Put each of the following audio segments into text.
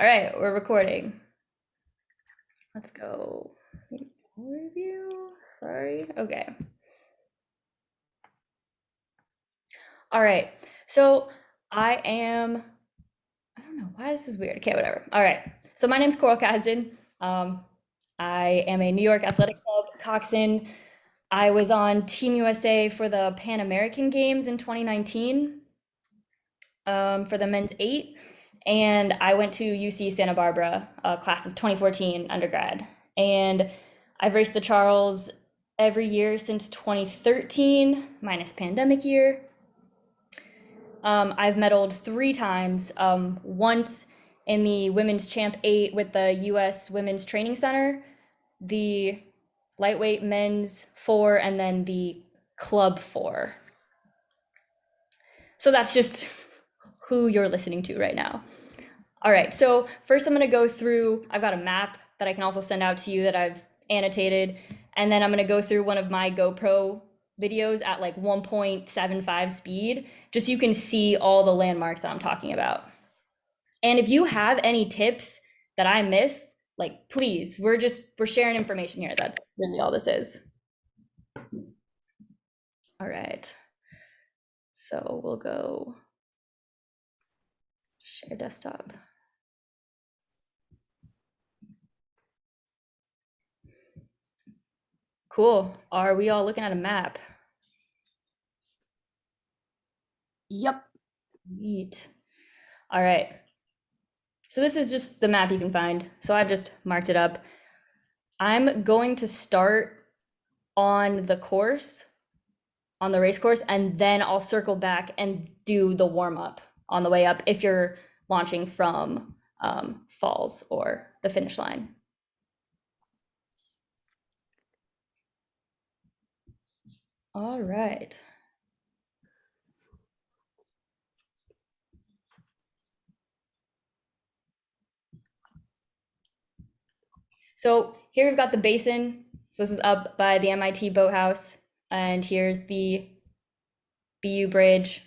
All right, we're recording. Let's go. Review. Sorry. Okay. All right. So I am. I don't know why this is weird. Okay, whatever. All right. So my name's Coral Kasdan. Um, I am a New York Athletic Club coxswain. I was on Team USA for the Pan American Games in 2019 for the men's eight. And I went to UC Santa Barbara, class of 2014 undergrad. And I've raced the Charles every year since 2013, minus pandemic year. I've medaled three times, once in the women's champ eight with the US Women's Training Center, the lightweight men's four, and then the club four. So that's just who you're listening to right now. All right, so first I'm gonna go through, I've got a map that I can also send out to you that I've annotated, and then I'm gonna go through one of my GoPro videos at like 1.75 speed, just so you can see all the landmarks that I'm talking about. And if you have any tips that I missed, like please, we're sharing information here. That's really all this is. All right, so we'll go share desktop. Cool. Are we all looking at a map? Yep. Neat. All right. So this is just the map you can find. So I've just marked it up. I'm going to start on the course, on the race course, and then I'll circle back and do the warm up on the way up if you're launching from falls or the finish line. All right. So here we've got the basin. So this is up by the MIT boathouse, and here's the BU bridge.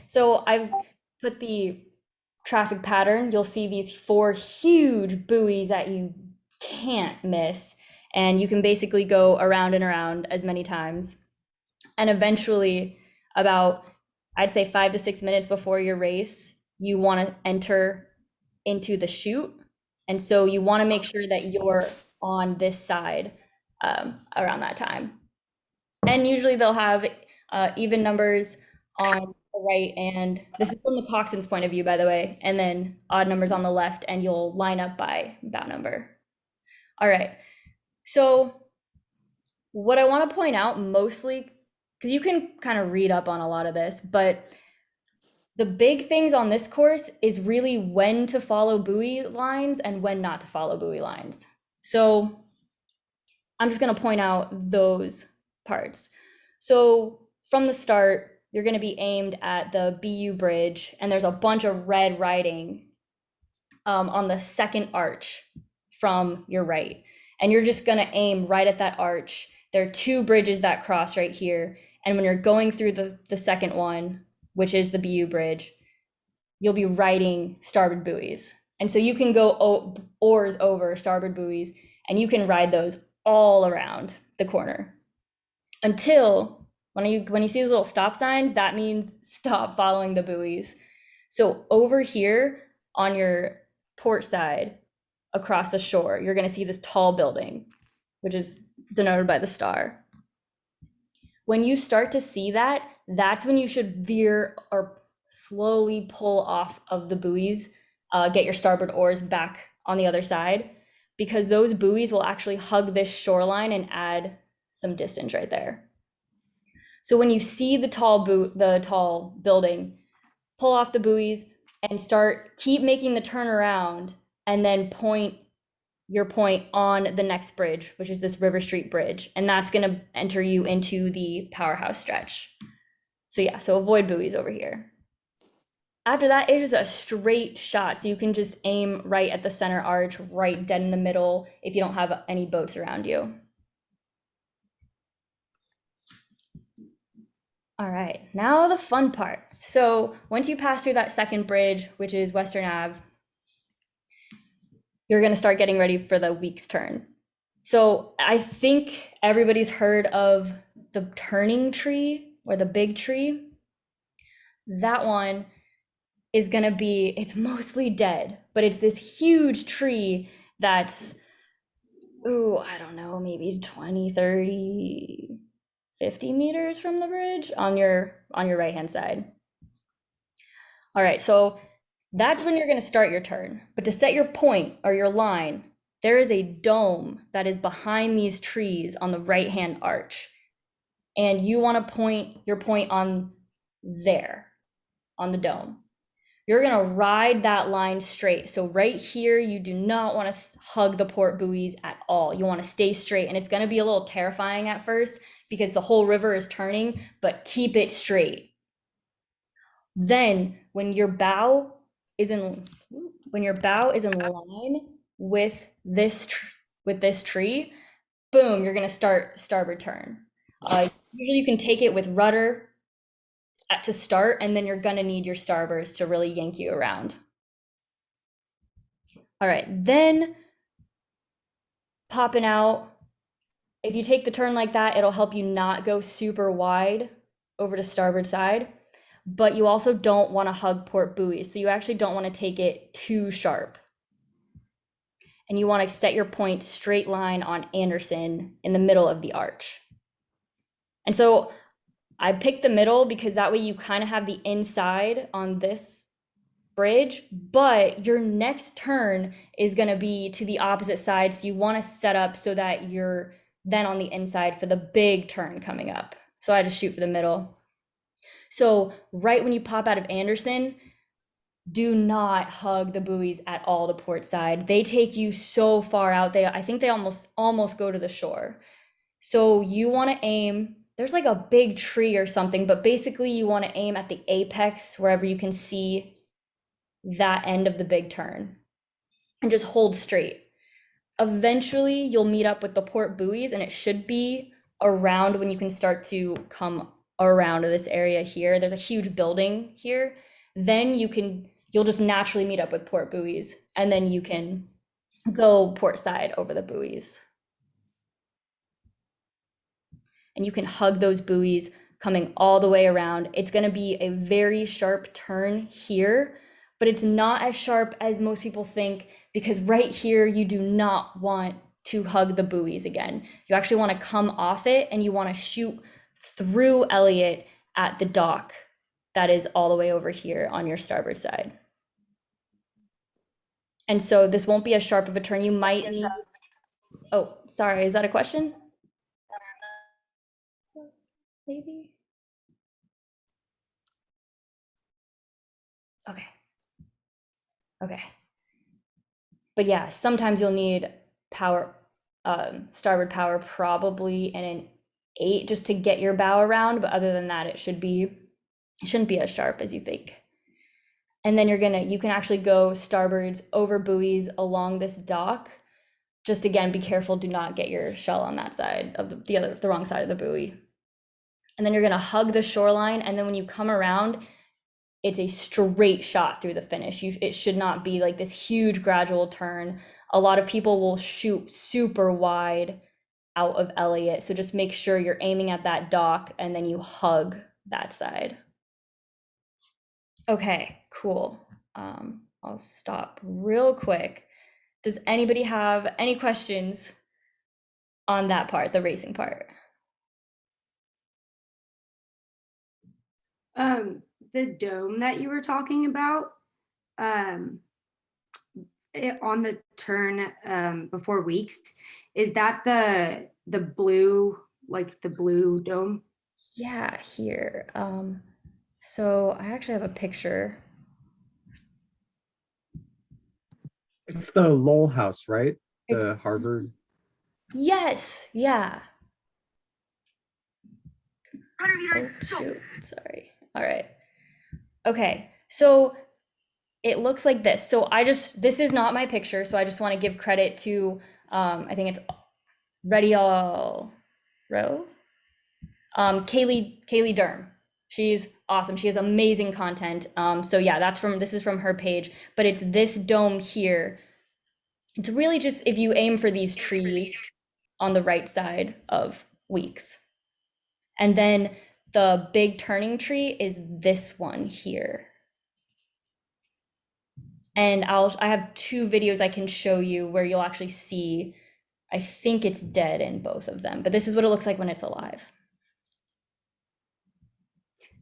So I've put the traffic pattern. You'll see these four huge buoys that you can't miss. And you can basically go around and around as many times. And eventually, about, I'd say 5 to 6 minutes before your race, you want to enter into the chute. And so you want to make sure that you're on this side around that time. And usually they'll have even numbers on the right, and this is from the coxswain's point of view, by the way, and then odd numbers on the left, and you'll line up by bow number. All right. So what I want to point out mostly, because you can kind of read up on a lot of this, but the big things on this course is really when to follow buoy lines and when not to follow buoy lines. So I'm just going to point out those parts. So from the start, you're going to be aimed at the BU bridge, and there's a bunch of red writing on the second arch from your right. And you're just going to aim right at that arch. There are two bridges that cross right here. And when you're going through the second one, which is the BU bridge, you'll be riding starboard buoys. And so you can go oars over starboard buoys, and you can ride those all around the corner until when you see those little stop signs, that means stop following the buoys. So over here on your port side across the shore, you're going to see this tall building, which is denoted by the star. When you start to see that, that's when you should veer or slowly pull off of the buoys, get your starboard oars back on the other side, because those buoys will actually hug this shoreline and add some distance right there. So when you see the tall building, pull off the buoys and keep making the turnaround, and then point your point on the next bridge, which is this River Street Bridge, and that's going to enter you into the powerhouse stretch. So yeah, so avoid buoys over here. After that, it's just a straight shot, so you can just aim right at the center arch, right dead in the middle, if you don't have any boats around you. All right, now the fun part. So once you pass through that second bridge, which is Western Ave, you're going to start getting ready for the week's turn. So I think everybody's heard of the turning tree or the big tree. That one is going to be, it's mostly dead, but it's this huge tree that's, ooh, I don't know, maybe 20, 30, 50 meters from the bridge on your right hand side. All right, so that's when you're going to start your turn. But to set your point or your line, there is a dome that is behind these trees on the right hand arch. And you want to point your point on there, on the dome. You're going to ride that line straight. So right here, you do not want to hug the port buoys at all. You want to stay straight. And it's going to be a little terrifying at first because the whole river is turning, but keep it straight. Then when your bow is in line with this tree, boom, you're going to start starboard turn. Usually you can take it with rudder to start, and then you're going to need your starboards to really yank you around. All right, then popping out. If you take the turn like that, it'll help you not go super wide over to starboard side, but you also don't want to hug port buoys. So you actually don't want to take it too sharp. And you want to set your point straight line on Anderson in the middle of the arch. And so I picked the middle because that way you kind of have the inside on this bridge, but your next turn is going to be to the opposite side. So you want to set up so that you're then on the inside for the big turn coming up. So I just shoot for the middle. So right when you pop out of Anderson, do not hug the buoys at all to port side. They take you so far out. I think they almost go to the shore. So you want to aim, there's like a big tree or something, but basically you want to aim at the apex wherever you can see that end of the big turn and just hold straight. Eventually you'll meet up with the port buoys, and it should be around when you can start to come around to this area here. There's a huge building here. Then you'll just naturally meet up with port buoys, and then you can go port side over the buoys. And you can hug those buoys coming all the way around. It's going to be a very sharp turn here, but it's not as sharp as most people think, because right here you do not want to hug the buoys again. You actually want to come off it, and you want to shoot through Elliott at the dock that is all the way over here on your starboard side. And so this won't be as sharp of a turn. You might need, oh, sorry, is that a question? Maybe? Okay. Okay. But yeah, sometimes you'll need power, starboard power, probably in an 8 just to get your bow around. But other than that, it shouldn't be as sharp as you think. And then you can actually go starboards over buoys along this dock. Just again, be careful, do not get your shell on that side of the wrong side of the buoy. And then you're gonna hug the shoreline, and then when you come around, it's a straight shot through the finish. It should not be like this huge gradual turn. A lot of people will shoot super wide out of Elliott, so just make sure you're aiming at that dock and then you hug that side. Okay, cool. I'll stop real quick. Does anybody have any questions on that part, the racing part? The dome that you were talking about, on the turn before weeks, is that the blue, like the blue dome? Yeah, here. So I actually have a picture. It's the Lowell House, right? It's The Harvard. Yes, yeah. Oh, shoot, sorry. All right. Okay, so it looks like this. So this is not my picture, so I just want to give credit to, I think it's Ready All Row. Kaylee Durham. She's awesome. She has amazing content. So yeah, this is from her page, but it's this dome here It's really just if you aim for these trees on the right side of Weeks. And then the big turning tree is this one here. And I have 2 videos I can show you where you'll actually see, I think it's dead in both of them, but this is what it looks like when it's alive.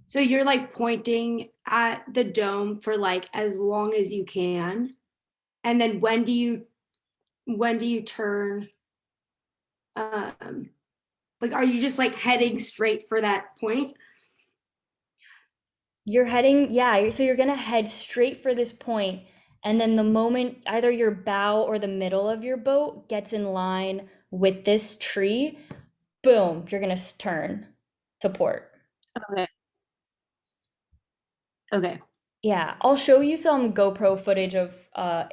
So you're like pointing at the dome for like as long as you can. And then when do you turn? Like, are you just like heading straight for that point? You're heading, yeah, so you're gonna head straight for this point, and then the moment either your bow or the middle of your boat gets in line with this tree, boom, you're gonna turn to port. Okay. Okay. Yeah, I'll show you some GoPro footage of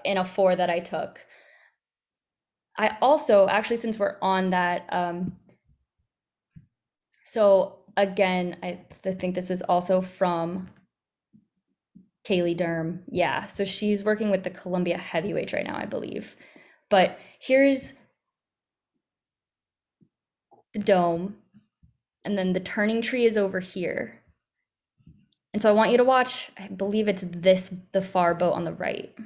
in a 4 that I took. I also, actually, since we're on that, so again, I think this is also from Kaylee Derm. Yeah, so she's working with the Columbia Heavyweights right now, I believe. But here's the dome, and then the turning tree is over here. And so I want you to watch, I believe it's this, the far boat on the right.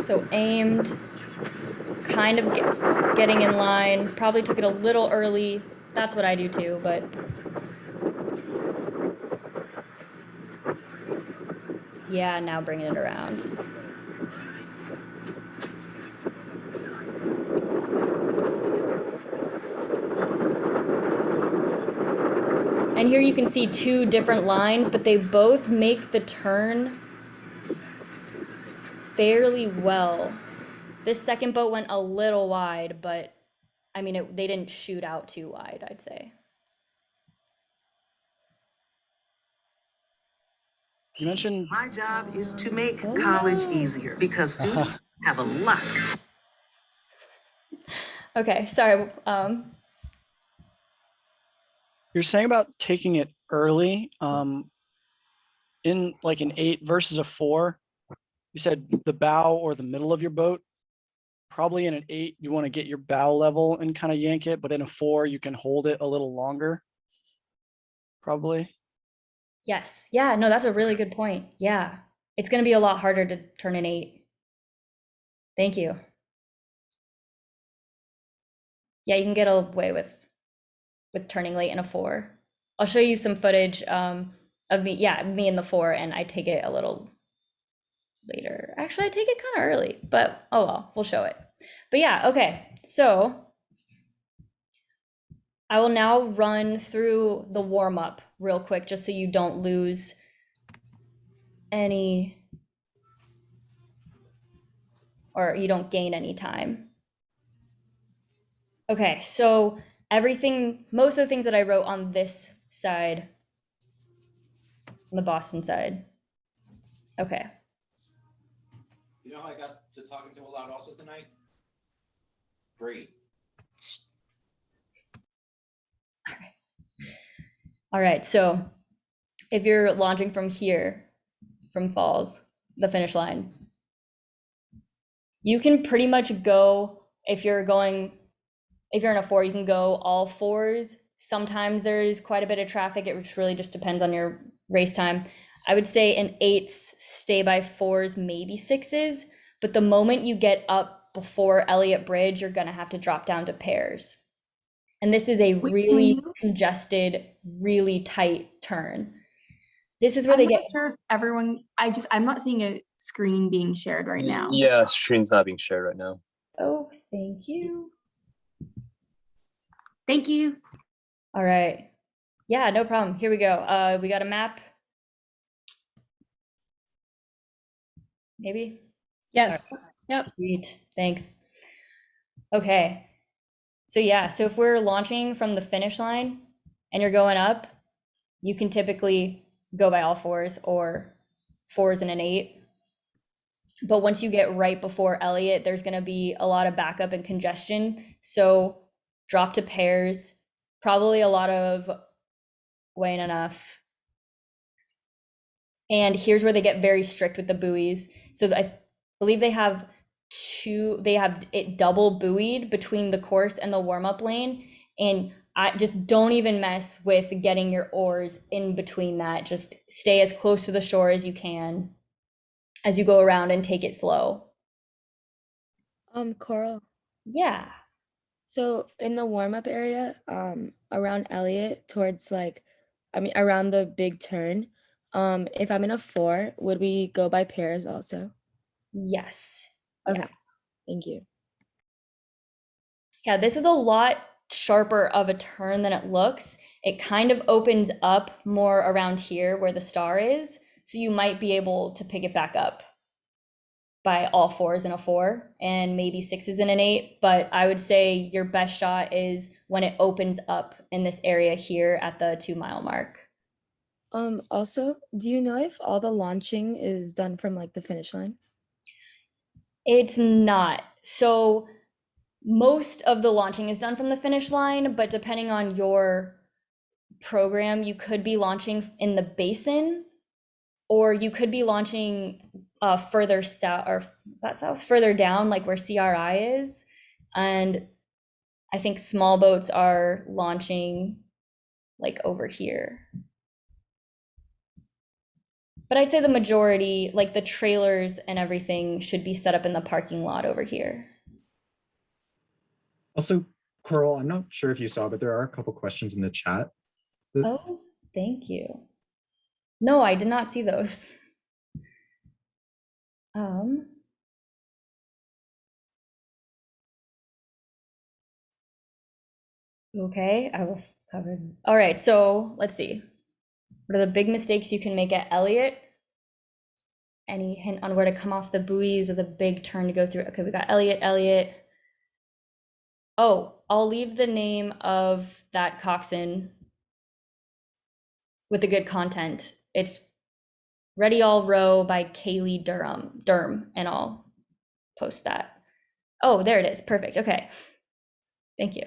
So aimed, kind of getting in line, probably took it a little early. That's what I do too, but yeah, now bringing it around. And here you can see 2 different lines, but they both make the turn fairly well. This second boat went a little wide, but I mean, they didn't shoot out too wide, I'd say. You mentioned My job is to make college easier because students have a lot. Okay, sorry. you're saying about taking it early, in like an 8 versus a 4. You said the bow or the middle of your boat. Probably in an 8, you want to get your bow level and kind of yank it, but in a 4, you can hold it a little longer. Probably. Yes, yeah, no, that's a really good point. Yeah, it's going to be a lot harder to turn an 8. Thank you. Yeah, you can get away with turning late in a 4. I'll show you some footage of me, yeah, me in the 4, and I take it a little later. Actually, I take it kind of early, but oh well, we'll show it. But yeah, okay, so I will now run through the warm-up real quick just so you don't lose any, or you don't gain any time. Okay, so most of the things that I wrote on this side, on the Boston side. Okay. You know how I got to talking to a lot also tonight? Great. All right, so if you're launching from here, from Falls, the finish line, you can pretty much go, if you're in a 4, you can go all 4s. Sometimes there's quite a bit of traffic. It really just depends on your race time. I would say in 8s, stay by 4s, maybe 6s. But the moment you get up before Elliott Bridge, you're going to have to drop down to pairs. And this is a really congested, really tight turn. This is where I'm not sure if everyone, I'm not seeing a screen being shared right now. Yeah, screen's not being shared right now. Oh, thank you. Thank you. All right. Yeah, no problem. Here we go. We got a map. Maybe? Yes. Yep. Sweet. Thanks. Okay. So yeah, so if we're launching from the finish line and you're going up, you can typically go by all 4s or 4s and an 8. But once you get right before Elliott, there's going to be a lot of backup and congestion. So drop to pairs, probably a lot of weighing enough. And here's where they get very strict with the buoys. So I believe they have it double buoyed between the course and the warm-up lane. And I just don't even mess with getting your oars in between that. Just stay as close to the shore as you can as you go around and take it slow. Coral. Yeah. So in the warm-up area, around Elliott towards around the big turn, if I'm in a 4, would we go by pairs also? Yes. Okay. Yeah. Thank you. Yeah, this is a lot sharper of a turn than it looks. It kind of opens up more around here where the star is. So you might be able to pick it back up by all 4s in a 4 and maybe 6s in an 8. But I would say your best shot is when it opens up in this area here at the 2-mile mark. Also, do you know if all the launching is done from like the finish line? It's not. So most of the launching is done from the finish line, but depending on your program, you could be launching in the basin, or you could be launching further south, or is that south? Further down, like where CRI is. And I think small boats are launching like over here. But I'd say the majority, like the trailers and everything, should be set up in the parking lot over here. Also, Coral, I'm not sure if you saw, but there are a couple questions in the chat. Oh, thank you. No, I did not see those. Okay, I will cover. All right, so let's see. What are the big mistakes you can make at Elliott? Any hint on where to come off the buoys or the big turn to go through? Okay, we got Elliott. Oh, I'll leave the name of that coxswain with the good content. It's Ready All Row by Kaylee Durham, and I'll post that. Oh, there it is. Perfect. Okay. Thank you.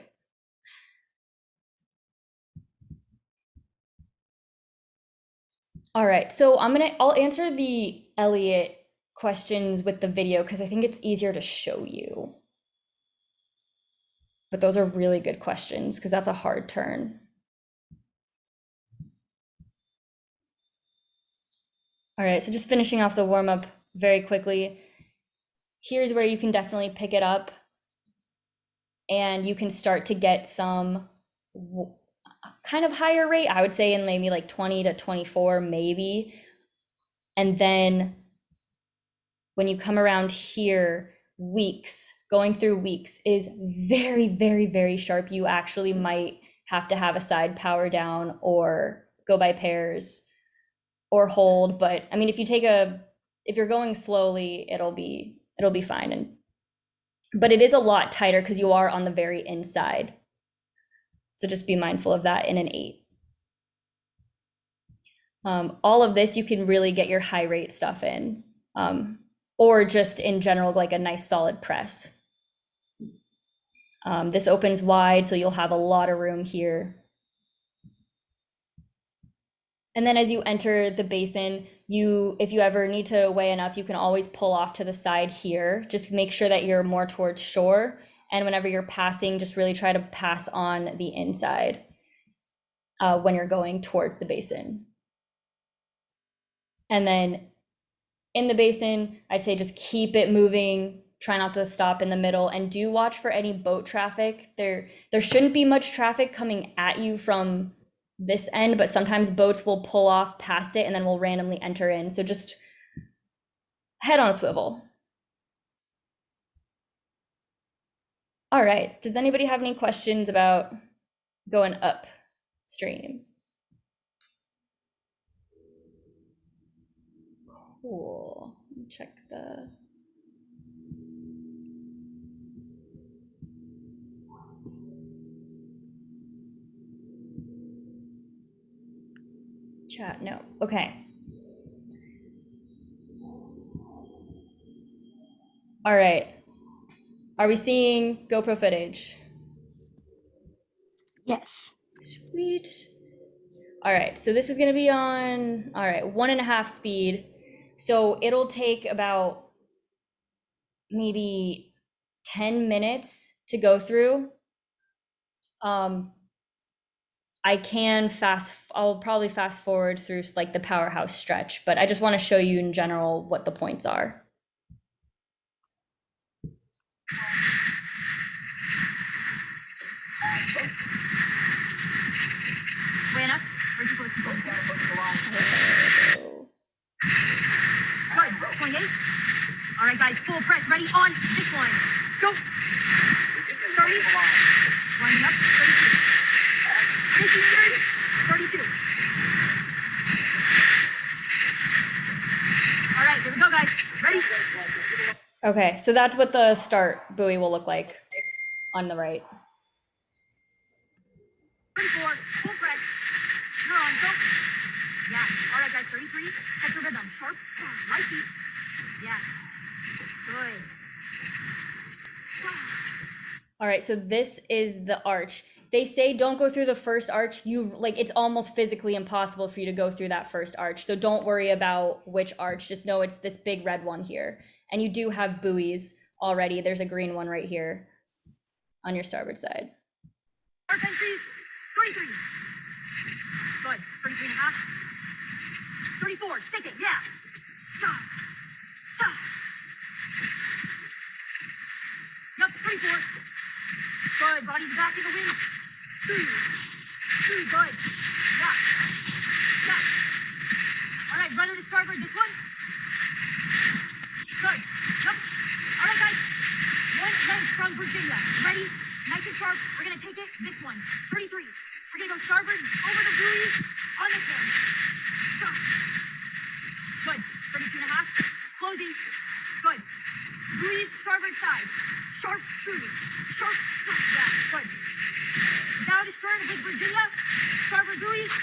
All right, so I'll answer the Elliott questions with the video because I think it's easier to show you. But those are really good questions because that's a hard turn. All right, so just finishing off the warm-up very quickly. Here's where you can definitely pick it up and you can start to get some kind of higher rate, I would say in maybe like 20 to 24 maybe. And then when you come around here, going through weeks is very, very, very sharp. You actually might have to have a side power down or go by pairs or hold. But I mean, if you're going slowly, it'll be fine. But it is a lot tighter because you are on the very inside. So just be mindful of that in an 8. All of this, you can really get your high rate stuff in, or just in general, like a nice solid press. This opens wide, so you'll have a lot of room here. And then as you enter the basin, if you ever need to weigh enough, you can always pull off to the side here. Just make sure that you're more towards shore. And whenever you're passing, just really try to pass on the inside when you're going towards the basin. And then in the basin, I'd say just keep it moving. Try not to stop in the middle, and do watch for any boat traffic. There shouldn't be much traffic coming at you from this end, but sometimes boats will pull off past it and then will randomly enter in. So just head on a swivel. All right, does anybody have any questions about going upstream? Cool, let me check the chat. No, okay. All right. Are we seeing GoPro footage? Yes. Sweet. All right, so this is gonna be on, all right, 1.5 speed. So it'll take about maybe 10 minutes to go through. I'll probably fast forward through like the powerhouse stretch, but I just want to show you in general what the points are. Way enough? Where's you close to 22? Good, 28. All right, guys, full press, ready, on this one. Go. 30. Winding up, 32. 50 meters, 32. All right, here we go, guys. Ready? Okay, so that's what the start buoy will look like on the right. 34, full press. You're on, go. Yeah, all right, guys, 33. Set your rhythm, sharp, light feet. Yeah, good. All right, so this is the arch. They say don't go through the first arch. It's almost physically impossible for you to go through that first arch. So don't worry about which arch. Just know it's this big red one here. And you do have buoys already. There's a green one right here on your starboard side. Arc entries, 33. Good, 33 and a half. 34, stick it, yeah. Stop, stop. Yep, 34. Good, body's back in the wind. Good. Yeah. Stop. All right, rudder to starboard, this one. Good. Yep. All right, guys. One length from Virginia. Ready? Nice and sharp. We're gonna take it, this one. 33. We're gonna go starboard, over the buoys, on this one. Stop. Good. 32 and a half. Closing. Good. Buoys, starboard side. Sharp buoy. Sharp side. Yeah, good. Bow to stern with Virginia. Starboard buoys. 33.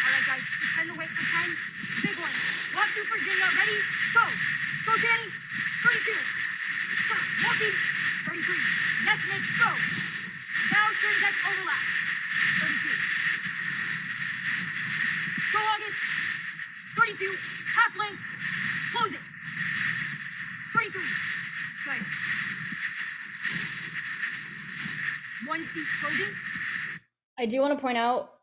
All right, guys. Suspend the weight for 10. Big one. Walk through Virginia. Ready? Go. Go, Danny. 32. Stop. Walking. 33. Yes, Nick. Go. Bow stern deck overlap. 32. Go, August. 32. Half length. Close it. 33. Good. One seat closing. I do want to point out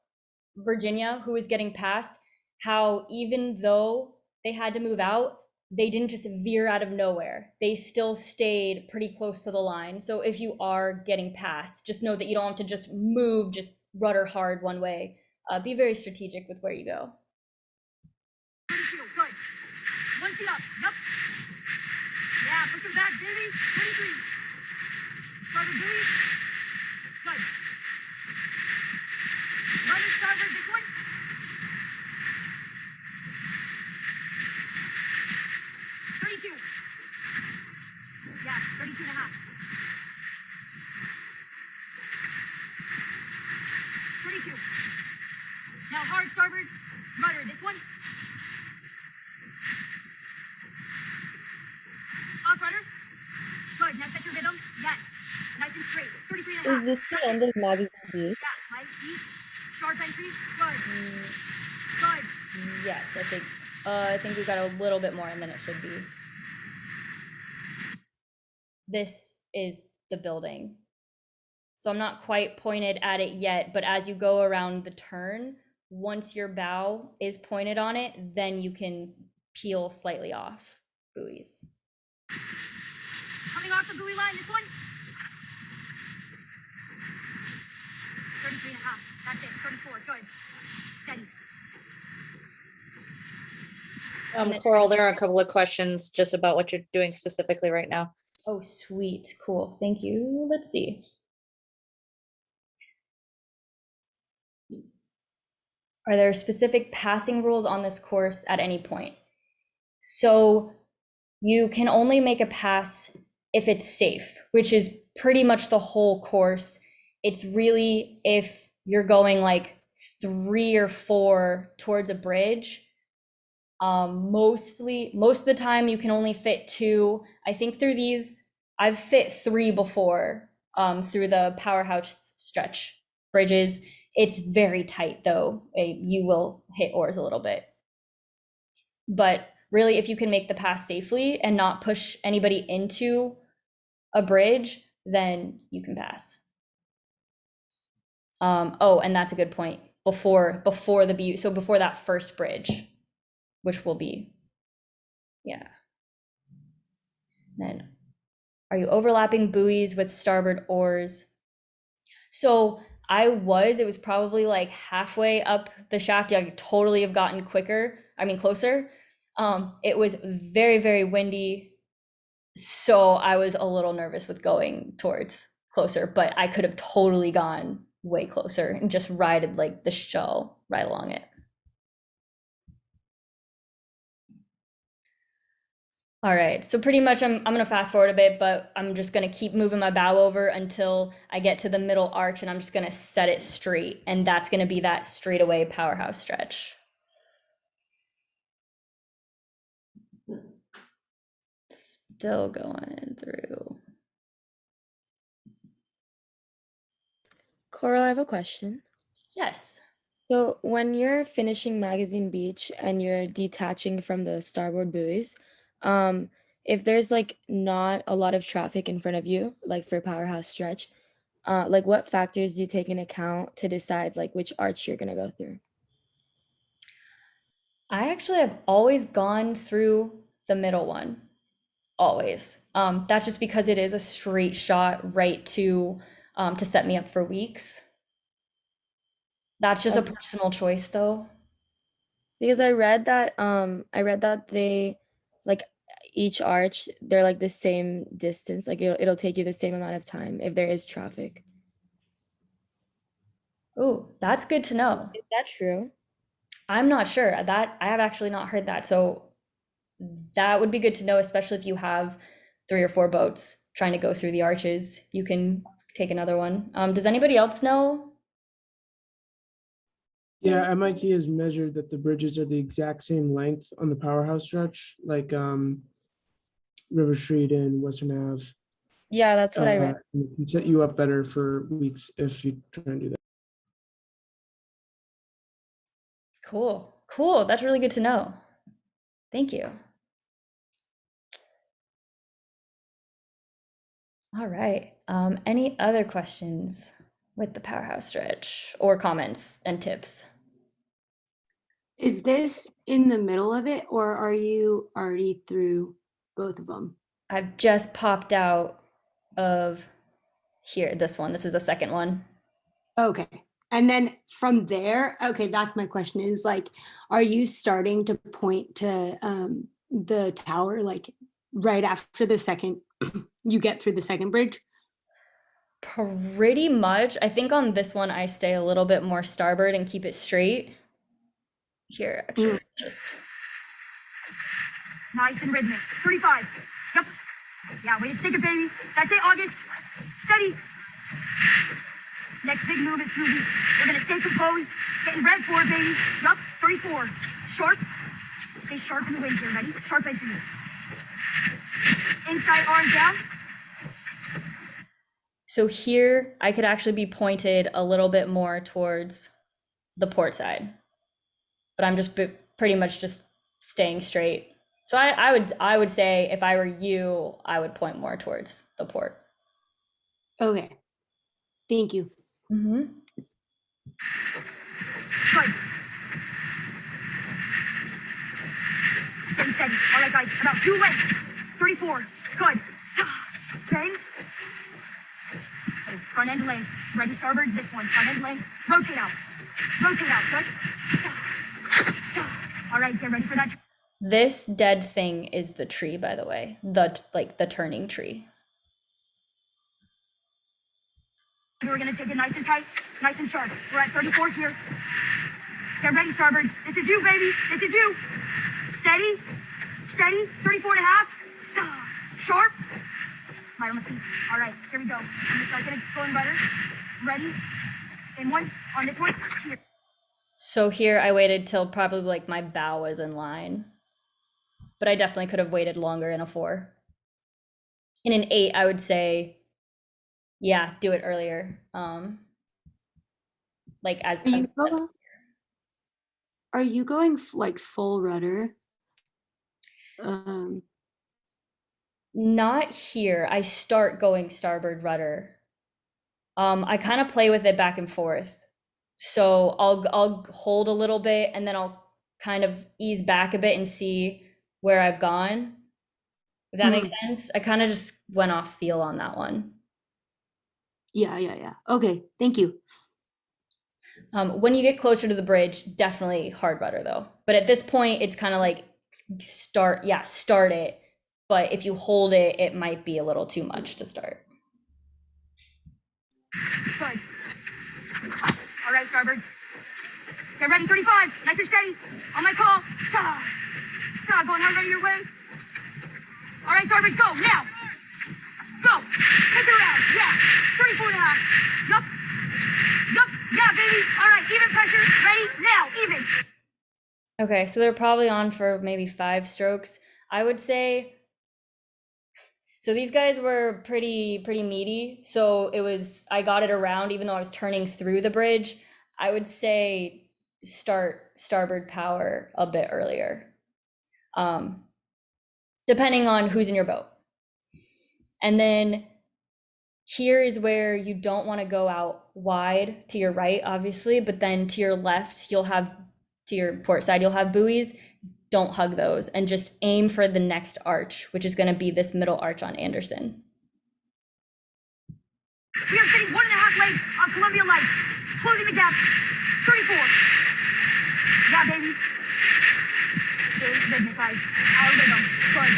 Virginia, who is getting past, how even though they had to move out, they didn't just veer out of nowhere. They still stayed pretty close to the line. So if you are getting past, just know that you don't have to just move, just rudder hard one way. Be very strategic with where you go. 32. Good. One seat up. Yep. Yeah, push it back, baby. 33. Starboard buoy. Good. Rudder starboard, this one. 32. Yeah, 32 and a half. 32. Now hard starboard, rudder, this one. Off rudder. Good, now set your rhythm. Yes. Nice and straight. 33 and a half. Is this the end of Magazine Beach? Yeah, light feet. Sharp entries. Good. Good. Yes, I think we've got a little bit more and then it should be. This is the building. So I'm not quite pointed at it yet, but as you go around the turn, once your bow is pointed on it, then you can peel slightly off buoys. Coming off the buoy line, this one. 33 and a half. That's it. 34. Good. Steady. Coral, there are a couple of questions just about what you're doing specifically right now. Oh, sweet. Cool. Thank you. Let's see. Are there specific passing rules on this course at any point? So you can only make a pass if it's safe, which is pretty much the whole course. It's really if you're going like 3 or 4 towards a bridge, Most of the time you can only fit 2. I think through these, I've fit 3 before, through the powerhouse stretch bridges. It's very tight though. You will hit oars a little bit. But really, if you can make the pass safely and not push anybody into a bridge, then you can pass. Oh, and that's a good point. Before the BU, so before that first bridge, which will be, yeah. Then, are you overlapping buoys with starboard oars? So it was probably like halfway up the shaft. I could totally have gotten closer. It was very, very windy. So I was a little nervous with going towards closer, but I could have totally gone way closer and just rided like the shell right along it. All right, so pretty much I'm gonna fast forward a bit, but I'm just gonna keep moving my bow over until I get to the middle arch, and I'm just gonna set it straight, and that's gonna be that straightaway powerhouse stretch. Still going through. Coral, I have a question. Yes. So when you're finishing Magazine Beach and you're detaching from the starboard buoys, if there's like not a lot of traffic in front of you, like for powerhouse stretch, like what factors do you take into account to decide like which arch you're gonna go through? I actually have always gone through the middle one. Always. That's just because it is a straight shot right to set me up for weeks. That's just a personal choice though. Because I read that they like each arch, they're like the same distance, like it'll take you the same amount of time if there is traffic. Oh, that's good to know. Is that true? I'm not sure. That I have actually not heard that. So that would be good to know, especially if you have 3 or 4 boats trying to go through the arches. You can take another one. Does anybody else know? Yeah, MIT has measured that the bridges are the exact same length on the powerhouse stretch, like River Street and Western Ave. Yeah, that's what I read. It can set you up better for weeks if you try and do that. Cool. Cool. That's really good to know. Thank you. All right. Any other questions with the powerhouse stretch or comments and tips? Is this in the middle of it, or are you already through both of them? I've just popped out of here, this one. This is the second one. Okay. And then from there, okay, that's my question is like, are you starting to point to the tower like right after the second, you get through the second bridge? Pretty much. I think on this one, I stay a little bit more starboard and keep it straight. Here, actually, just. Nice and rhythmic. 35. Yep. Yeah, way to stick it, baby. That's it, August. Steady. Next big move is through weeks. We're gonna stay composed, getting red for it, baby. Yup, 34. Sharp. Stay sharp in the winds here, ready? Sharp entries. Inside arm down. So here, I could actually be pointed a little bit more towards the port side, but I'm just pretty much just staying straight. So I would say if I were you, I would point more towards the port. Okay. Thank you. Mm-hmm. Good. Steady, steady. All right, guys. About 2 lengths. 34. Good. Bend. Front end length. Ready, starboard. This one. Front end length. Rotate out. Rotate out. Good. All right, get ready for that. This dead thing is the tree, by the way. The turning tree. We're gonna take it nice and tight, nice and sharp. We're at 34 here. Get ready, starboard. This is you, baby. This is you. Steady, steady. 34 and a half. Sharp. Right on the feet. All right, here we go. I'm gonna start going rudder. Ready? In one, on this one, here. So here I waited till probably like my bow was in line, but I definitely could have waited longer in a 4. In an 8, I would say, yeah, do it earlier. Like as Are you going like full rudder? not here. I start going starboard rudder. I kind of play with it back and forth. So I'll hold a little bit and then I'll kind of ease back a bit and see where I've gone. If that makes sense. I kind of just went off feel on that one. Yeah. Okay, thank you. When you get closer to the bridge, definitely hard rudder though. But at this point, it's kind of like start it. But if you hold it, it might be a little too much to start. Good. All right, starboard. Get ready, 35. Nice and steady. On my call. Saw. Going hard your way. All right, starboard, go. Now. Go. Take it around. Yeah. 34 and a half. Yup. Yeah, baby. All right, even pressure. Ready? Now. Even. Okay, so they're probably on for maybe 5 strokes. I would say, so these guys were pretty meaty. So I got it around even though I was turning through the bridge. I would say start starboard power a bit earlier, depending on who's in your boat. And then here is where you don't want to go out wide to your right, obviously, but then to your left, to your port side, you'll have buoys. Don't hug those and just aim for the next arch, which is going to be this middle arch on Anderson. We are sitting 1.5 lengths on Columbia Lights, closing the gap. 34. Yeah, baby. Stay rhythmic, guys. Our rhythm. Good.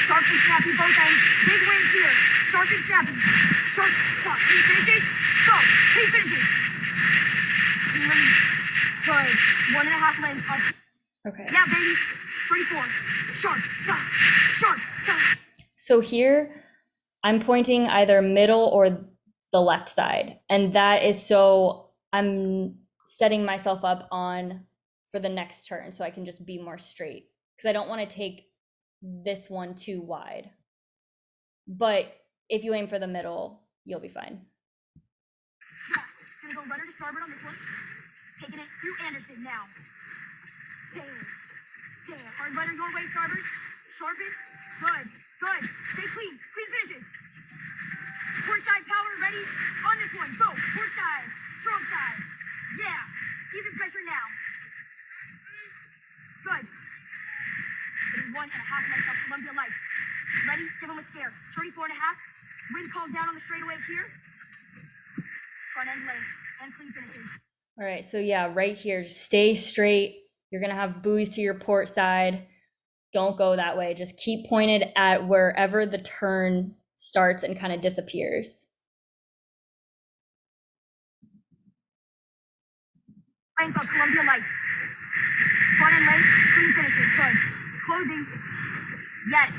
Sharp and snappy both ends. Big wins here. Sharp and snappy. Sharp, soft. 3 finishes. Go. 3 finishes. Release. Good. 1.5 lengths up. Okay. Yeah, baby. 34. Sharp, soft. Sharp, soft. So here, I'm pointing either middle or the left side. And that is so I'm setting myself up for the next turn so I can just be more straight. Because I don't want to take this one too wide. But if you aim for the middle, you'll be fine. Yeah, gonna go rudder to starboard on this one. Taking it through Anderson now. Damn. Hard rudder your way, starboard. Sharpen. Good. Stay clean. Clean finishes. Port side power ready. On this one. Go. Port side. Strong side. Yeah. Even pressure now. Good. 1.5 lengths up Columbia Lights. Ready? Give them a scare. 34 and a half. Wind calm down on the straightaway here. Front end length and clean finishes. All right, so yeah, right here, stay straight. You're gonna have buoys to your port side. Don't go that way. Just keep pointed at wherever the turn starts and kind of disappears. Length of Columbia Lights. Front end length, clean finishes. Good. Closing. Yes.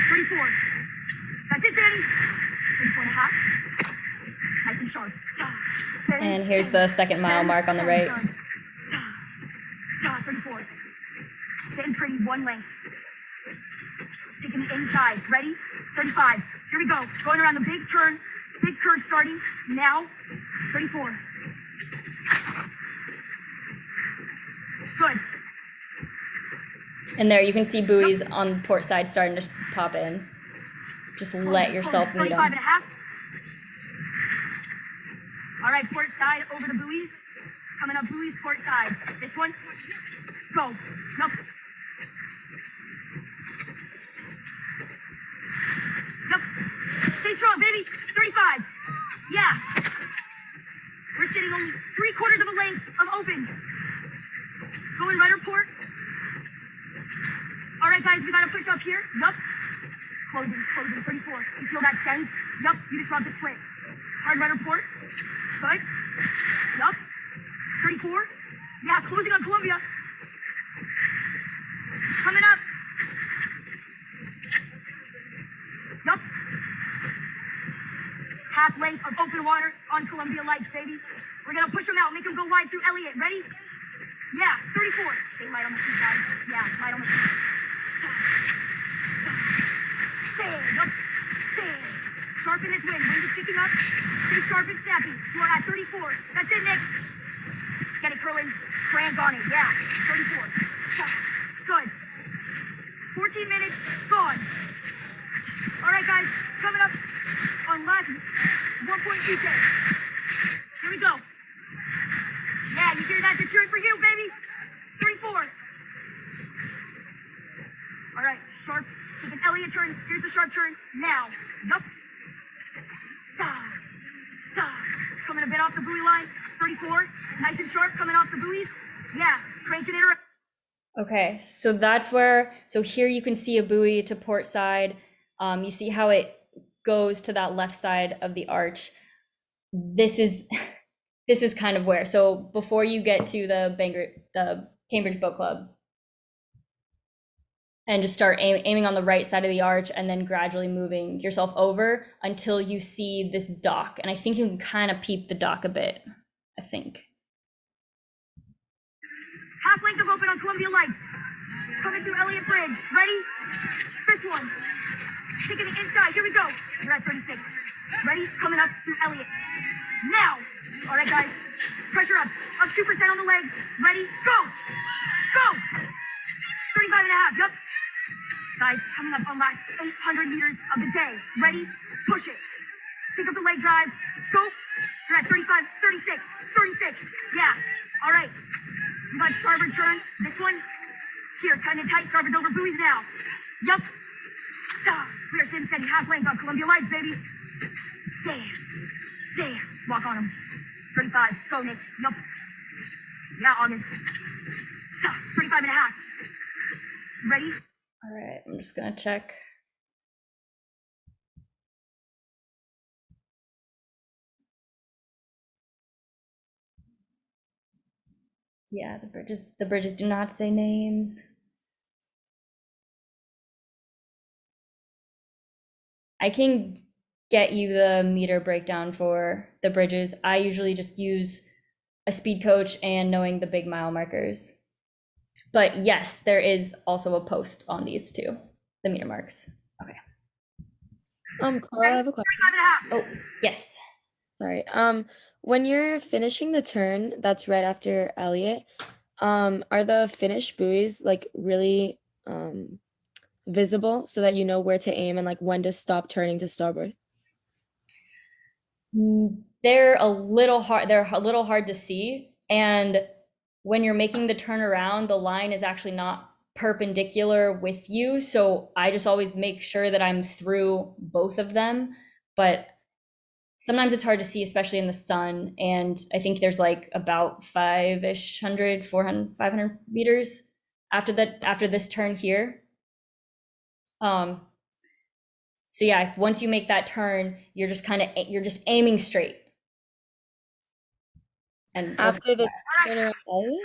34. That's it, Danny. 34 and a half. Nice and sharp. And here's the 2nd mile mark on the right. 34. Sitting pretty, 1 length. Taking the inside. Ready? 35. Here we go. Going around the big turn. Big curve starting now. 34. Good. And there you can see buoys on port side starting to pop in. Just let yourself meet 35 them. and a half. All right, port side over the buoys. Coming up buoys, port side. This one. Go. Yup. Stay strong, baby. 35. Yeah. We're sitting only 3/4 of a length of open. Going rudder port. All right, guys, we gotta push up here. Yup. Closing. 34. You feel that send? Yup. You just dropped the split. Hard rudder port. Good. Yup. 34. Yeah, closing on Columbia. Coming up. Yup. Half length of open water on Columbia Lights, baby. We're gonna push them out, make them go wide through Elliott. Ready? Yeah, 34. Stay light on the feet, guys. Yeah, light on the feet. Stand up. Stand. Sharpen this wind. Wind is picking up. Stay sharp and snappy. You are at 34. That's it, Nick. Get it, curling. Crank on it. Yeah, 34. Good. 14 minutes. Gone. All right, guys. Coming up on last 1.2K. Here we go. Yeah, you hear that? They're cheering for you, baby. 34. All right, sharp. Take an Elliott turn. Here's the sharp turn. Now. Yup. Side. Side. Coming a bit off the buoy line. 34. Nice and sharp coming off the buoys. Yeah, cranking it around. Okay, so that's where, so here you can see a buoy to port side. You see how it goes to that left side of the arch. This is this is kind of where, so before you get to the Cambridge Boat Club, and just start aiming on the right side of the arch and then gradually moving yourself over until you see this dock. And I think you can kind of peep the dock a bit, I think. Half length of open on Columbia Lights. Coming through Elliott Bridge. Ready? This one. Taking the inside. Here we go. You're at 36. Ready? Coming up through Elliott. Now. All right, guys. Pressure up. Up 2% on the legs. Ready? Go. Go. 35 and a half. Yup. Guys, coming up on last 800 meters of the day. Ready? Push it. Sync up the leg drive. Go. You're at 35, 36, 36. Yeah. All right. You got starboard turn. This one. Here, cutting it tight. Starboard over buoys now. Yup. So, we are sitting steady. Half length on Columbia Lights, baby. Damn. Damn. Walk on them. 35. Go, Nick. Yup. Yeah, August. So, 35 and a half. Ready? All right, I'm just gonna check. Yeah, the bridges do not say names. I can get you the meter breakdown for the bridges. I usually just use a speed coach and knowing the big mile markers. But yes, there is also a post on these two, the meter marks. Okay. Carl, I have a question. 35 and a half. Oh, yes. Sorry. When you're finishing the turn, that's right after Elliott, are the finished buoys like really visible so that you know where to aim and like when to stop turning to starboard? They're a little hard to see, and when you're making the turnaround, the line is actually not perpendicular with you, so I just always make sure that I'm through both of them. But sometimes it's hard to see, especially in the sun, and I think there's like about 500 meters after this turn here. So yeah, once you make that turn, you're just aiming straight. And After the turn around Elliott?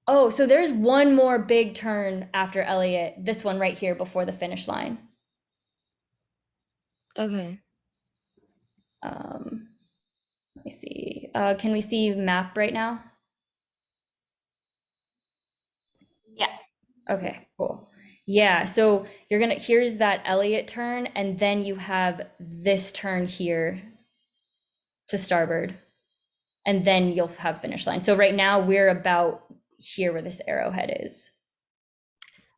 oh, so there's one more big turn after Elliott, this one right here before the finish line. Okay. Let me see. Can we see map right now? Yeah. Okay, cool. Yeah, so here's that Elliott turn, and then you have this turn here to starboard, and then you'll have finish line. So right now we're about here where this arrowhead is.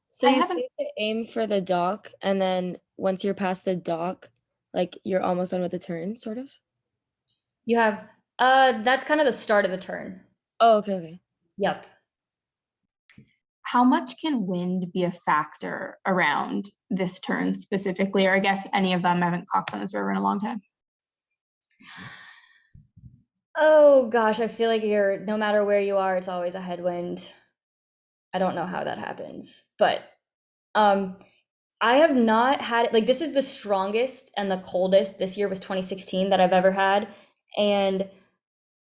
So you say to aim for the dock, and then once you're past the dock, like you're almost done with the turn, sort of? You have, that's kind of the start of the turn. Oh, okay. Yep. How much can wind be a factor around this turn specifically? Or I guess any of them? I haven't coxed on this river in a long time. Oh gosh, I feel like no matter where you are, it's always a headwind. I don't know how that happens, but I have not had, like, this is the strongest and the coldest. This year was 2016 that I've ever had, and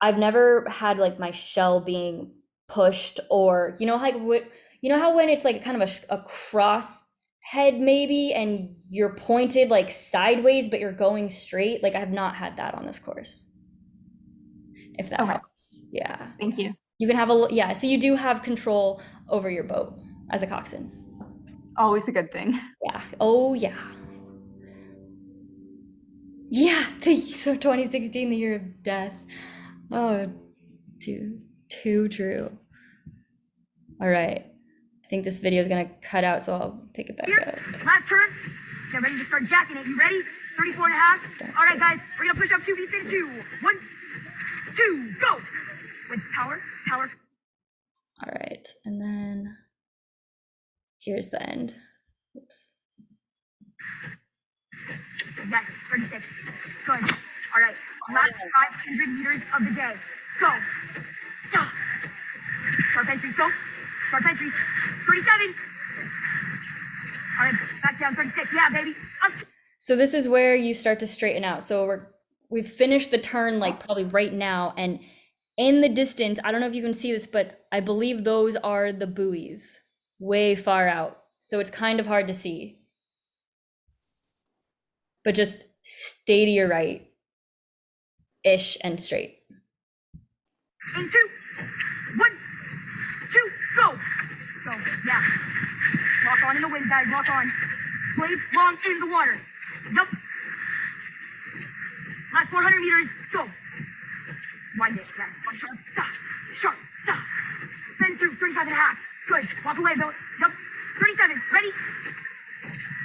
I've never had like my shell being pushed, or how when it's like kind of a cross head maybe, and you're pointed like sideways but you're going straight. Like, I have not had that on this course. if that Okay. helps. Yeah. Thank you. You can have yeah, so you do have control over your boat as a coxswain. Always a good thing. Yeah. Oh, yeah. Yeah. So 2016, the year of death. Oh, too true. All right. I think this video is going to cut out, so I'll pick it back Here, up. last turn. Get ready to start jacking it. You ready? 34 and a half. All right, guys, we're gonna push up 2 beats in 2. 1, 2, go. With power. All right. And then here's the end. Oops. Yes, 36. Good. All right, last 500 meters of the day. Go. Stop. Sharp entries, go. Sharp entries. 37. All right, back down, 36. Yeah, baby. Up. So this is where you start to straighten out. So we've finished the turn like probably right now, and in the distance, I don't know if you can see this, but I believe those are the buoys way far out. So it's kind of hard to see. But just stay to your right-ish and straight. In 2. 1, 2, go. Go. Yeah. Lock on in the wind, guys. Lock on. Blades long in the water. Yup. Last 400 meters. Go. Wind it. Yes. Sharp. Stop. Sharp. Stop. Bend through. 35 and a half. Good. Walk away, Bill. Yup. 37. Ready?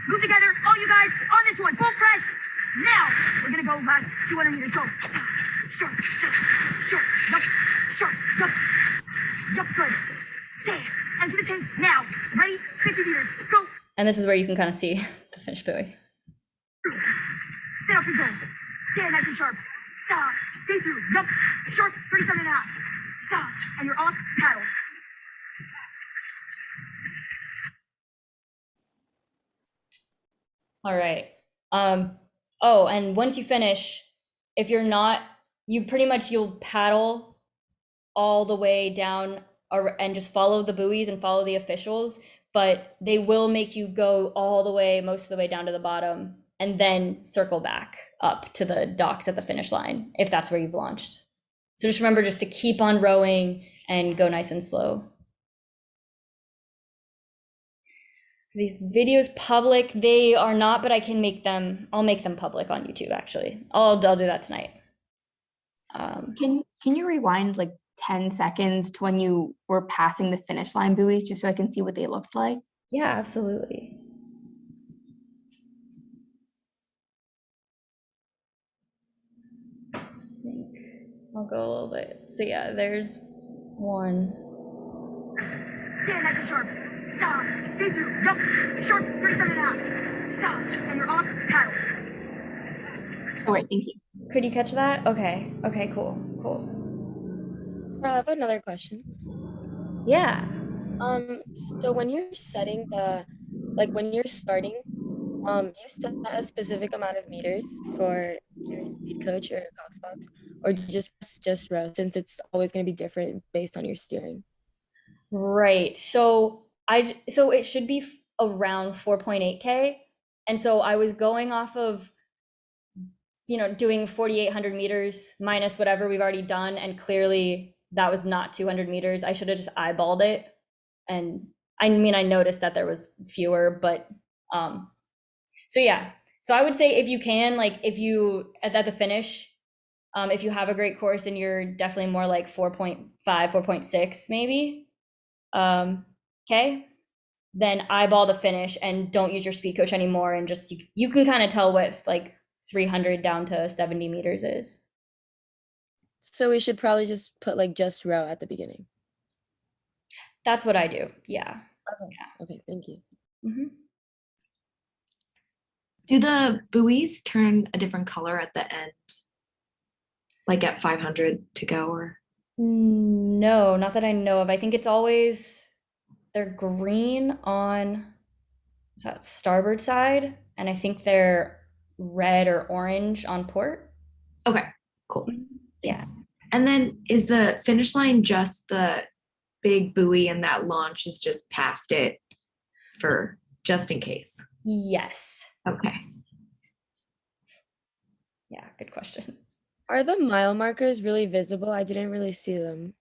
Move together. All you guys on this one. Full press. Now. We're going to go last 200 meters. Go. Stop. Sharp. Stop. Sharp. Yup. Sharp. Yup. Yup. Good. Damn. Empty the tanks. Now. Ready? 50 meters. Go. And this is where you can kind of see the finished buoy. Sit up and go. Damn, nice and sharp. Stop. Stay through. Yup. Sharp. 37 and a half. Stop. And you're off paddle. All right. Oh, and once you finish, if you're not, you'll paddle all the way down and just follow the buoys and follow the officials, but they will make you go all the way, most of the way down to the bottom, and then circle back up to the docks at the finish line, if that's where you've launched. So just remember just to keep on rowing and go nice and slow. These videos public? They are not, but I'll make them public on YouTube, actually. I'll do that tonight. Can you rewind like 10 seconds to when you were passing the finish line buoys, just so I can see what they looked like? Yeah, absolutely. I think I'll go a little bit. So yeah, there's one. Damn, nice and sharp. Stop. Stay through. Yup. Sharp. 37 and a half. Stop. And you're off paddle. Oh, wait, thank you. Could you catch that? Okay. Okay, cool. I have another question. Yeah. So when you're setting when you're starting, do you set a specific amount of meters for your speed coach or cox box, or do you just row, since it's always going to be different based on your steering? Right. So it should be around 4.8K. And so I was going off of, doing 4,800 meters minus whatever we've already done. And clearly that was not 200 meters. I should have just eyeballed it. And I noticed that there was fewer, but, so yeah. So I would say if you can, if you, at the finish, if you have a great course and you're definitely more like 4.5, 4.6 maybe. Okay, then eyeball the finish and don't use your speed coach anymore, and just you can kind of tell what 300 down to 70 meters is. So we should probably just put just row at the beginning. That's what I do. Yeah. Okay. Yeah. Okay. Thank you. Mm-hmm. Do the buoys turn a different color at the end? Like at 500 to go, or? No, not that I know of. I think it's always, they're green on, is that starboard side? And I think they're red or orange on port. Okay, cool. Yeah. And then is the finish line just the big buoy and that launch is just past it for just in case? Yes. Okay. Yeah, good question. Are the mile markers really visible? I didn't really see them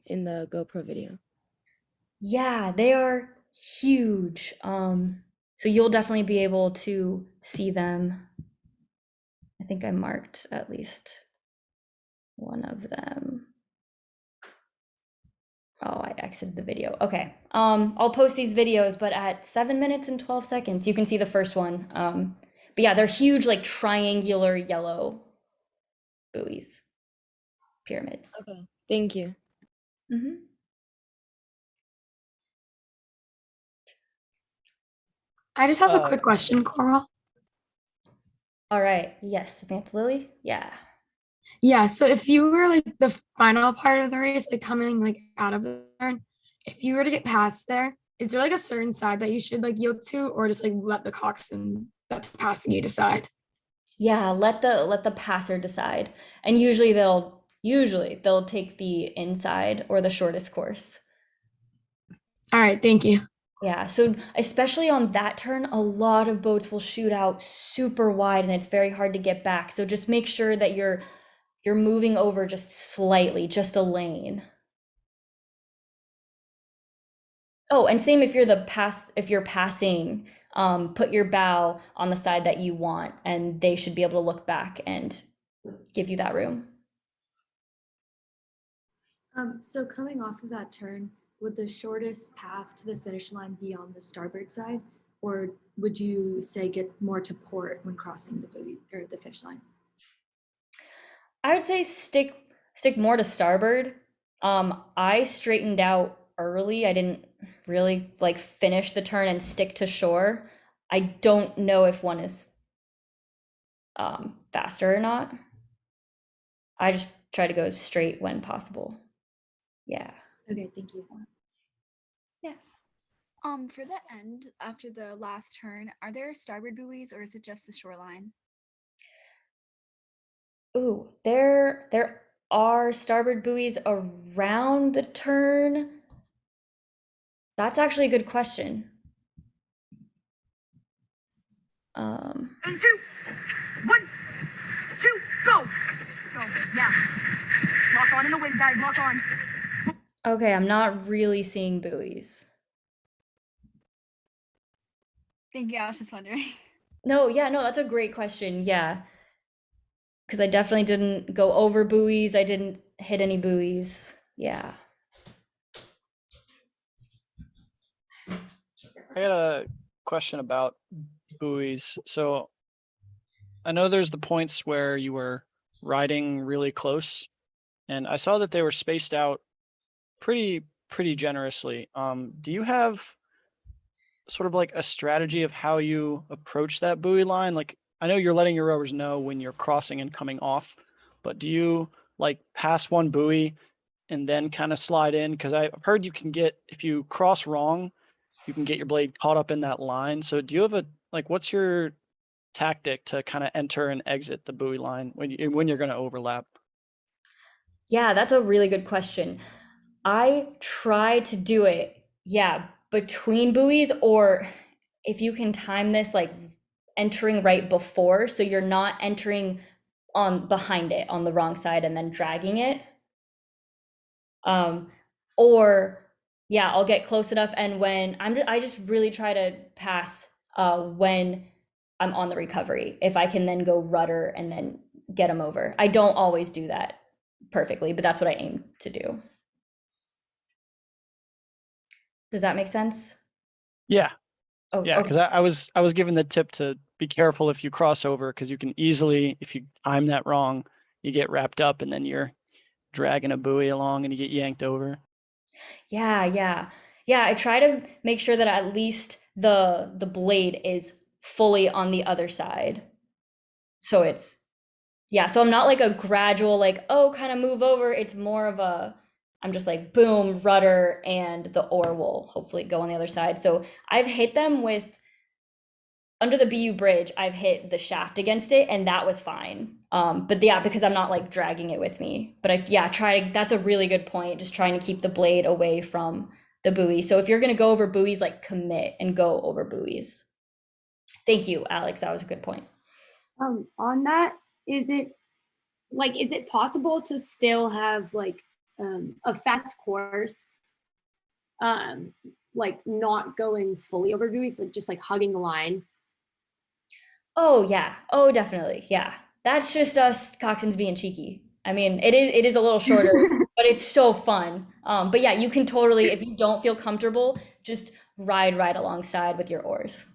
in the GoPro video. Yeah, they are huge. So you'll definitely be able to see them. I think I marked at least one of them. Oh, I exited the video. Okay. I'll post these videos, but at 7 minutes and 12 seconds, you can see the first one. But yeah, they're huge, like triangular yellow buoys, pyramids. Okay, thank you. Mhm. I just have a quick question, Coral. All right. Yes, I think it's Lily. Yeah. Yeah, so if you were like the final part of the race, like coming like out of the turn, if you were to get past there, is there like a certain side that you should like yield to, or just like let the coxswain that's passing you decide? Yeah, let the passer decide. And usually they'll take the inside or the shortest course. All right, thank you. Yeah, so especially on that turn, a lot of boats will shoot out super wide and it's very hard to get back. So just make sure that you're moving over just slightly, just a lane. Oh, and same if you're passing, put your bow on the side that you want, and they should be able to look back and give you that room. So coming off of that turn, would the shortest path to the finish line be on the starboard side, or would you say get more to port when crossing the buoy or the finish line? I would say stick more to starboard. I straightened out early. I didn't really like finish the turn and stick to shore. I don't know if one is faster or not. I just try to go straight when possible. Yeah. Okay, thank you. Yeah. For the end, after the last turn, are there starboard buoys or is it just the shoreline? Ooh, there are starboard buoys around the turn. That's actually a good question. And 2, 1, 2, go! Go, yeah. Lock on in the wind, guys, lock on. Okay, I'm not really seeing buoys. Thank you, I was just wondering. No, yeah, no, that's a great question. Yeah. Because I definitely didn't go over buoys. I didn't hit any buoys. Yeah. I got a question about buoys. So I know there's the points where you were riding really close, and I saw that they were spaced out pretty generously. Do you have sort of like a strategy of how you approach that buoy line? Like, I know you're letting your rowers know when you're crossing and coming off, but do you like pass one buoy and then kind of slide in? Because I've heard you can get, if you cross wrong, you can get your blade caught up in that line. So do you have what's your tactic to kind of enter and exit the buoy line when you're going to overlap? Yeah, that's a really good question. I try to do it, yeah, between buoys, or if you can time this, like entering right before, so you're not entering on behind it on the wrong side and then dragging it. Or yeah, I'll get close enough, and when I just really try to pass when I'm on the recovery. If I can then go rudder and then get them over. I don't always do that perfectly, but that's what I aim to do. Does that make sense? Yeah. Oh, yeah, because I was given the tip to be careful if you cross over, because you can easily, if you time that wrong, you get wrapped up and then you're dragging a buoy along and you get yanked over. Yeah. I try to make sure that at least the blade is fully on the other side. So it's, yeah, so I'm not like a gradual, like, oh, kind of move over. It's more of a, I'm just like, boom, rudder, and the oar will hopefully go on the other side. So I've hit them with, under the BU bridge, I've hit the shaft against it, and that was fine. But yeah, because I'm not like dragging it with me. But that's a really good point, just trying to keep the blade away from the buoy. So if you're gonna go over buoys, like commit and go over buoys. Thank you, Alex, that was a good point. On that, is it like, is it possible to still have like a fast course, like not going fully over buoys, like just like hugging the line? Oh yeah. Oh, definitely. Yeah. That's just us coxswains being cheeky. I mean, it is a little shorter, but it's so fun. But yeah, you can totally, if you don't feel comfortable, just ride right alongside with your oars.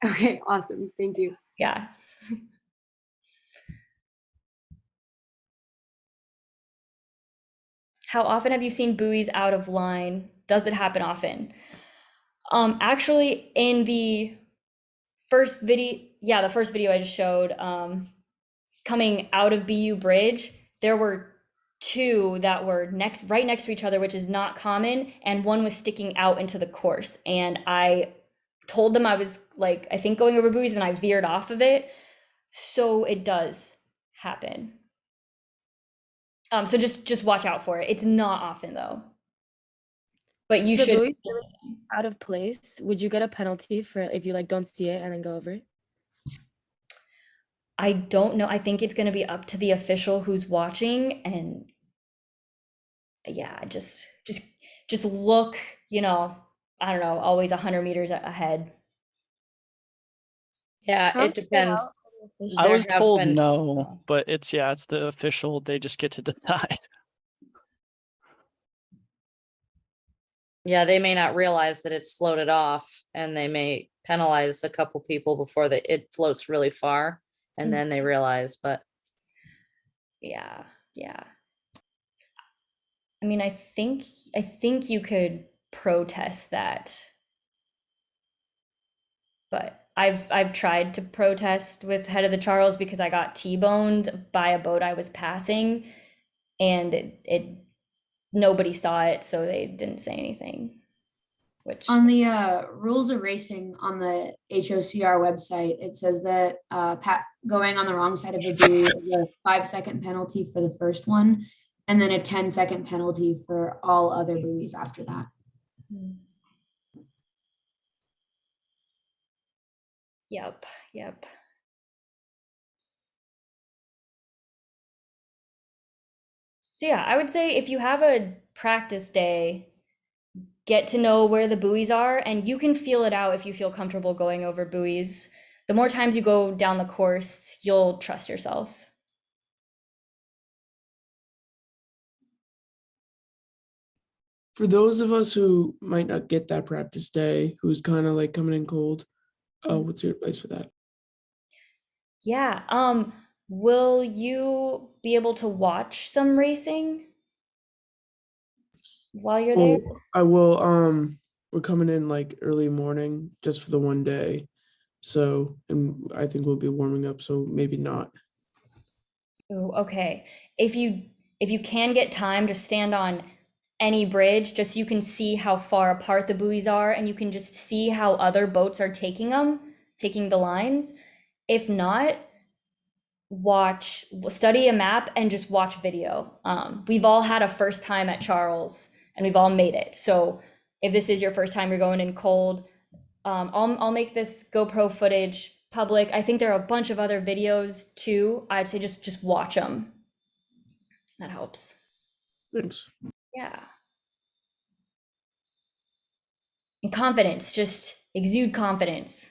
Okay, awesome. Thank you. Yeah. How often have you seen buoys out of line? Does it happen often? Actually, in the first video, yeah, the first video I just showed, coming out of BU Bridge, there were two that were right next to each other, which is not common, and one was sticking out into the course. And I told them I was like, I think going over buoys, and I veered off of it. So it does happen. So just watch out for it. It's not often though. But you The should. buoy is out of place. Would you get a penalty for if you like don't see it and then go over it? I don't know. I think it's going to be up to the official who's watching, and yeah, just look, you know, I don't know, always 100 meters ahead. Yeah, How's it the depends. layout for the official? I There was have told been- no, but it's the official. They just get to decide. Yeah, they may not realize that it's floated off and they may penalize a couple people before it floats really far and then they realize, but Yeah, yeah. I mean, I think you could protest that. But I've tried to protest with Head of the Charles because I got T-boned by a boat I was passing, and it nobody saw it, so they didn't say anything. Which On the rules of racing on the HOCR website, it says that going on the wrong side of a buoy is a 5-second penalty for the first one, and then a 10-second penalty for all other buoys after that. Yep, yep. So yeah, I would say if you have a practice day, get to know where the buoys are, and you can feel it out if you feel comfortable going over buoys. The more times you go down the course, you'll trust yourself. For those of us who might not get that practice day, who's kind of like coming in cold, what's your advice for that? Yeah, will you be able to watch some racing while you're there? Well, I will. We're coming in like early morning just for the one day, so and I think we'll be warming up. So maybe not. Oh, okay. If you can get time, just stand on any bridge, just so you can see how far apart the buoys are, and you can just see how other boats are taking the lines. If not, study a map and just watch video. We've all had a first time at Charles, and we've all made it. So if this is your first time you're going in cold, I'll make this GoPro footage public. I think there are a bunch of other videos too. I'd say just watch them. That helps. Thanks. Yeah. And confidence, just exude confidence.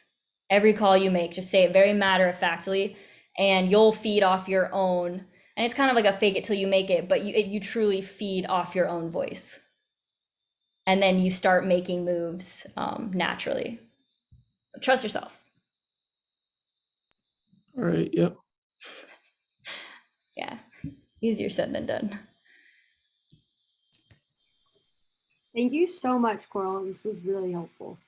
Every call you make, just say it very matter-of-factly, and you'll feed off your own. And it's kind of like a fake it till you make it, but you truly feed off your own voice. And then you start making moves naturally. So trust yourself. All right. Yep. Yeah, easier said than done. Thank you so much, Coral. This was really helpful.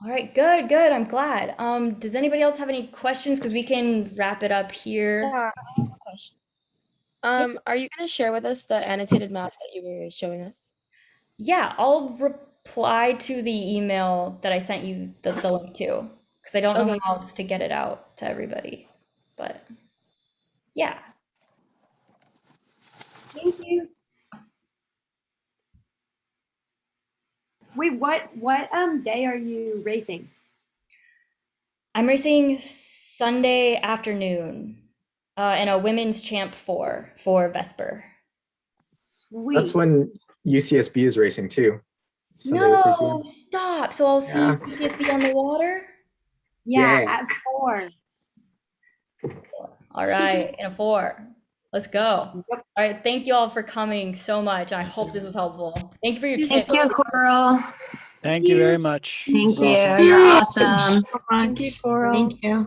All right, good. I'm glad. Does anybody else have any questions? Because we can wrap it up here. Yeah, I have a question. Are you gonna share with us the annotated map that you were showing us? Yeah, I'll reply to the email that I sent you the link to, because I don't know how else to get it out to everybody. But yeah. Thank you. Wait, what day are you racing? I'm racing Sunday afternoon. and a women's champ 4 for Vesper. Sweet. That's when UCSB is racing too. Sunday the No, 3 p.m. stop. So I'll see Yeah. UCSB on the water. Yeah, Yeah. at 4. All right, in a 4. Let's go. All right, thank you all for coming so much. I hope this was helpful. Thank you for your tips. Thank you, Coral. Thank you very much. Thank This is awesome. you. You're Thank you awesome. so much. Thank you, Coral. Thank you.